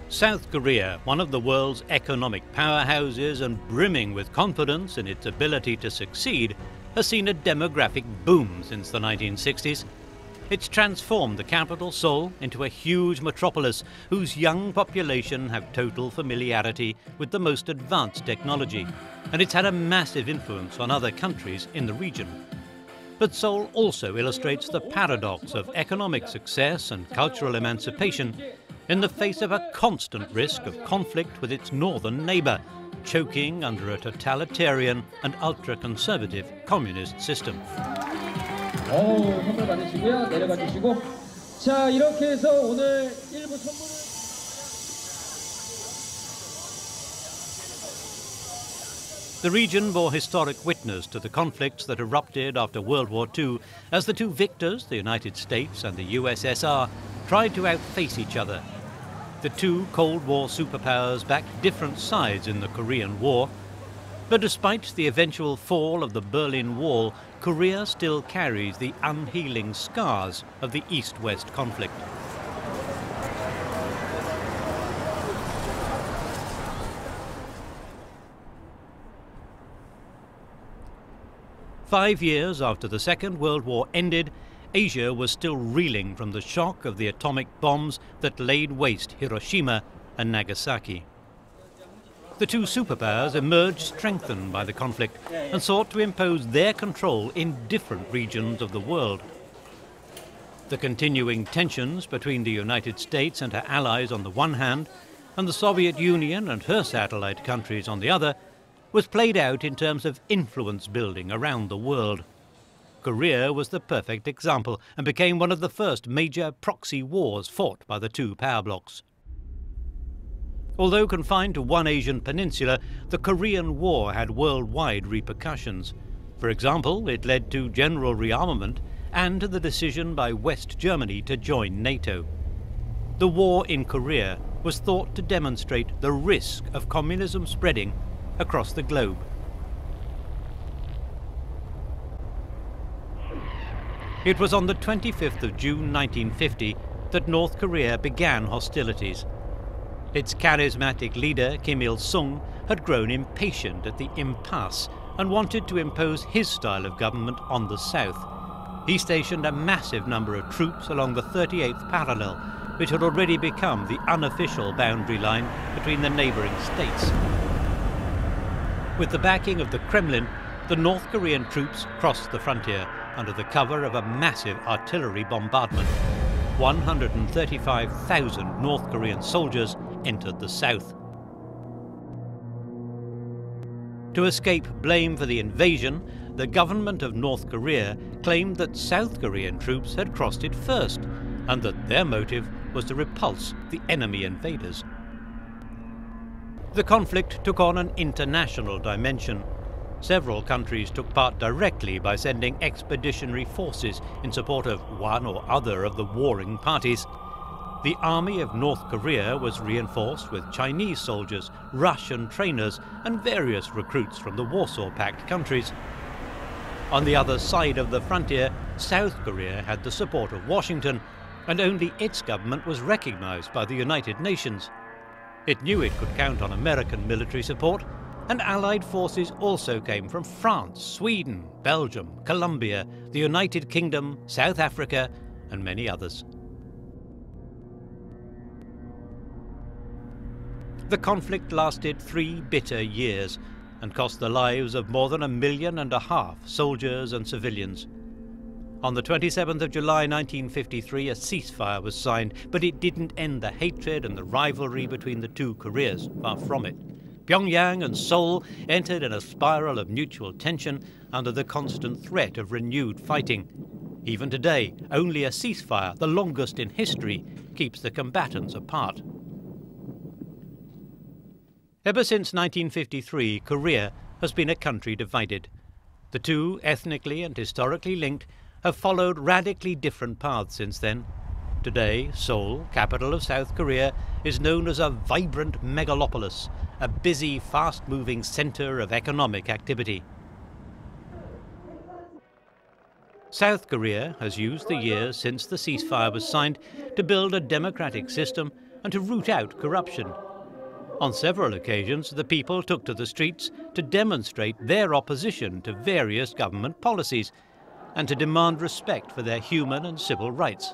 South Korea, one of the world's economic powerhouses and brimming with confidence in its ability to succeed, has seen a demographic boom since the 1960s. It's transformed the capital, Seoul, into a huge metropolis whose young population have total familiarity with the most advanced technology, and it's had a massive influence on other countries in the region. But Seoul also illustrates the paradox of economic success and cultural emancipation in the face of a constant risk of conflict with its northern neighbour, choking under a totalitarian and ultra-conservative communist system. 선물 받으시고요. 내려가 주시고. 자, 이렇게 해서 오늘 1부 선물을 The region bore historic witness to the conflicts that erupted after World War II as the two victors, the United States and the USSR, tried to outface each other. The two Cold War superpowers backed different sides in the Korean War, but despite the eventual fall of the Berlin Wall, Korea still carries the unhealing scars of the East-West conflict. Five years after the Second World War ended, Asia was still reeling from the shock of the atomic bombs that laid waste Hiroshima and Nagasaki. The two superpowers emerged strengthened by the conflict and sought to impose their control in different regions of the world. The continuing tensions between the United States and her allies on the one hand, and the Soviet Union and her satellite countries on the other, was played out in terms of influence building around the world. Korea was the perfect example and became one of the first major proxy wars fought by the two power blocs. Although confined to one Asian peninsula, the Korean War had worldwide repercussions. For example, it led to general rearmament and to the decision by West Germany to join NATO. The war in Korea was thought to demonstrate the risk of communism spreading across the globe. It was on the 25th of June 1950 that North Korea began hostilities. Its charismatic leader, Kim Il-sung, had grown impatient at the impasse and wanted to impose his style of government on the south. He stationed a massive number of troops along the 38th parallel, which had already become the unofficial boundary line between the neighbouring states. With the backing of the Kremlin, the North Korean troops crossed the frontier under the cover of a massive artillery bombardment. 135,000 North Korean soldiers entered the south. To escape blame for the invasion, the government of North Korea claimed that South Korean troops had crossed it first, and that their motive was to repulse the enemy invaders. The conflict took on an international dimension. Several countries took part directly by sending expeditionary forces in support of one or other of the warring parties. The army of North Korea was reinforced with Chinese soldiers, Russian trainers, and various recruits from the Warsaw Pact countries. On the other side of the frontier, South Korea had the support of Washington, and only its government was recognized by the United Nations. It knew it could count on American military support, and Allied forces also came from France, Sweden, Belgium, Colombia, the United Kingdom, South Africa, and many others. The conflict lasted 3 bitter years and cost the lives of more than 1.5 million soldiers and civilians. On the 27th of July 1953, a ceasefire was signed, but it didn't end the hatred and the rivalry between the two Koreas, far from it. Pyongyang and Seoul entered in a spiral of mutual tension under the constant threat of renewed fighting. Even today, only a ceasefire, the longest in history, keeps the combatants apart. Ever since 1953, Korea has been a country divided. The two, ethnically and historically linked, have followed radically different paths since then. Today, Seoul, capital of South Korea, is known as a vibrant megalopolis, a busy, fast-moving centre of economic activity. South Korea has used the years since the ceasefire was signed to build a democratic system and to root out corruption. On several occasions, the people took to the streets to demonstrate their opposition to various government policies and to demand respect for their human and civil rights.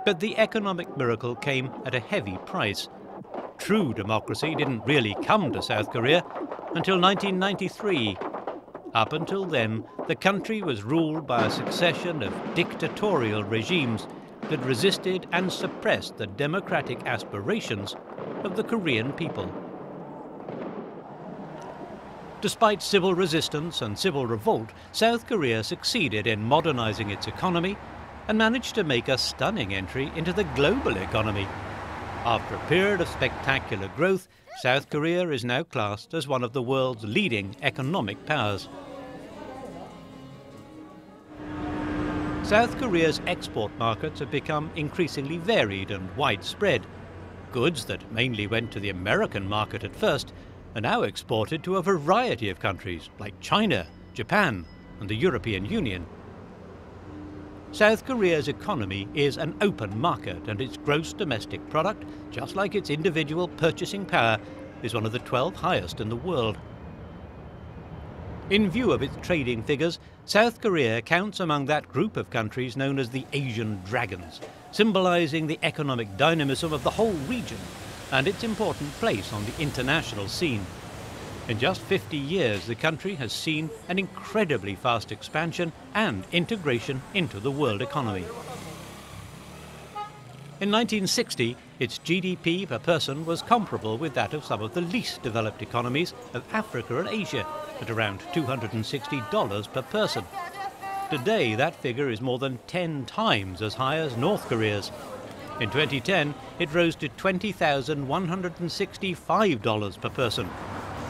But the economic miracle came at a heavy price. True democracy didn't really come to South Korea until 1993. Up until then, the country was ruled by a succession of dictatorial regimes that resisted and suppressed the democratic aspirations of the Korean people. Despite civil resistance and civil revolt, South Korea succeeded in modernizing its economy and managed to make a stunning entry into the global economy. After a period of spectacular growth, South Korea is now classed as one of the world's leading economic powers. South Korea's export markets have become increasingly varied and widespread. Goods that mainly went to the American market at first are now exported to a variety of countries like China, Japan, and the European Union. South Korea's economy is an open market, and its gross domestic product, just like its individual purchasing power, is one of the 12 highest in the world. In view of its trading figures, South Korea counts among that group of countries known as the Asian Dragons, symbolizing the economic dynamism of the whole region and its important place on the international scene. In just 50 years, the country has seen an incredibly fast expansion and integration into the world economy. In 1960, its GDP per person was comparable with that of some of the least developed economies of Africa and Asia, at around $260 per person. Today, that figure is more than 10 times as high as North Korea's. In 2010, it rose to $20,165 per person,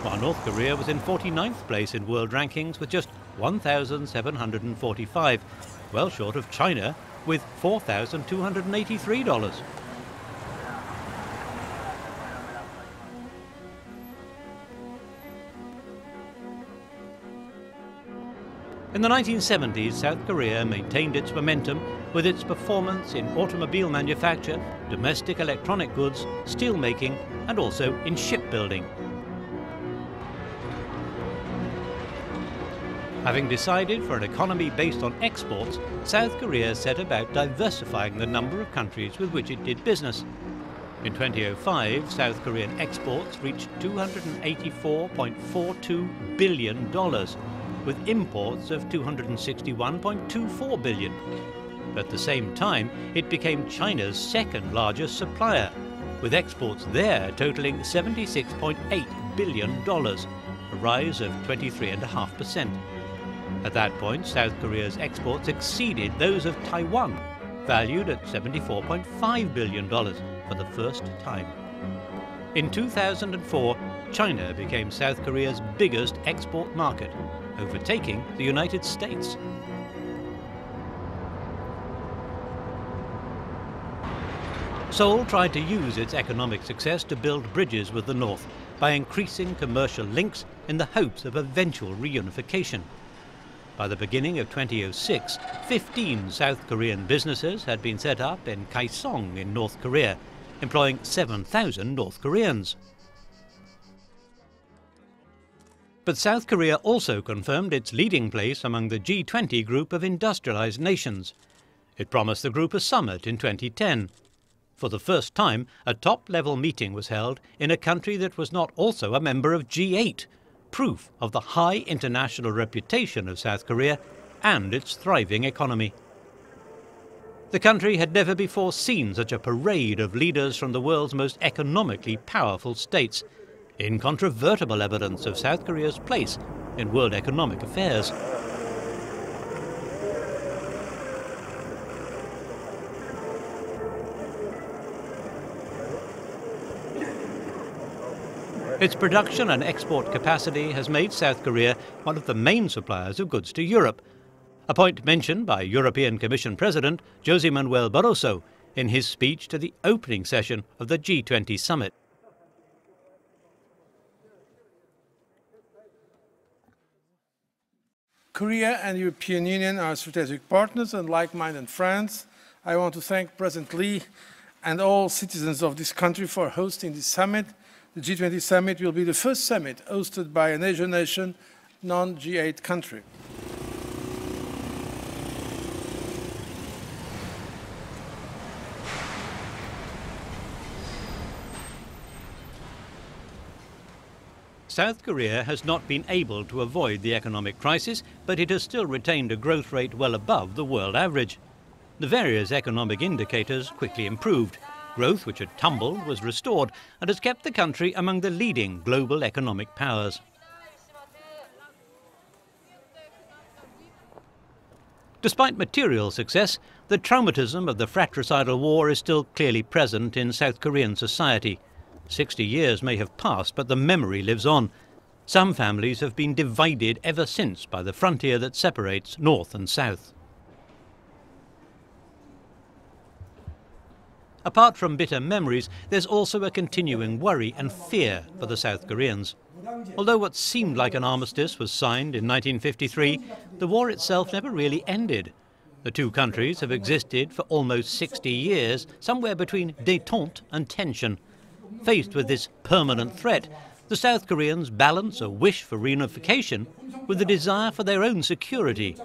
while North Korea was in 49th place in world rankings with just $1,745, well short of China with $4,283. In the 1970s, South Korea maintained its momentum with its performance in automobile manufacture, domestic electronic goods, steelmaking, and also in shipbuilding. Having decided for an economy based on exports, South Korea set about diversifying the number of countries with which it did business. In 2005, South Korean exports reached $284.42 billion, with imports of $261.24 billion. At the same time, it became China's second largest supplier, with exports there totaling $76.8 billion, a rise of 23.5%. At that point, South Korea's exports exceeded those of Taiwan, valued at $74.5 billion for the first time. In 2004, China became South Korea's biggest export market, overtaking the United States. Seoul tried to use its economic success to build bridges with the North by increasing commercial links in the hopes of eventual reunification. By the beginning of 2006, 15 South Korean businesses had been set up in Kaesong in North Korea, employing 7,000 North Koreans. But South Korea also confirmed its leading place among the G20 group of industrialized nations. It promised the group a summit in 2010. For the first time, a top-level meeting was held in a country that was not also a member of G8, proof of the high international reputation of South Korea and its thriving economy. The country had never before seen such a parade of leaders from the world's most economically powerful states, incontrovertible evidence of South Korea's place in world economic affairs. Its production and export capacity has made South Korea one of the main suppliers of goods to Europe, a point mentioned by European Commission President José Manuel Barroso in his speech to the opening session of the G20 summit. Korea and the European Union are strategic partners and like-minded friends. I want to thank President Lee and all citizens of this country for hosting this summit. The G20 summit will be the first summit hosted by an Asian nation, non-G8 country. South Korea has not been able to avoid the economic crisis, but it has still retained a growth rate well above the world average. The various economic indicators quickly improved. Growth, which had tumbled, was restored and has kept the country among the leading global economic powers. Despite material success, the traumatism of the fratricidal war is still clearly present in South Korean society. 60 years may have passed, but the memory lives on. Some families have been divided ever since by the frontier that separates North and South. Apart from bitter memories, there's also a continuing worry and fear for the South Koreans. Although what seemed like an armistice was signed in 1953, the war itself never really ended. The two countries have existed for almost 60 years, somewhere between détente and tension. Faced with this permanent threat, the South Koreans balance a wish for reunification with a desire for their own security.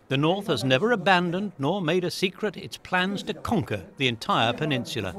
The North has never abandoned nor made a secret its plans to conquer the entire peninsula.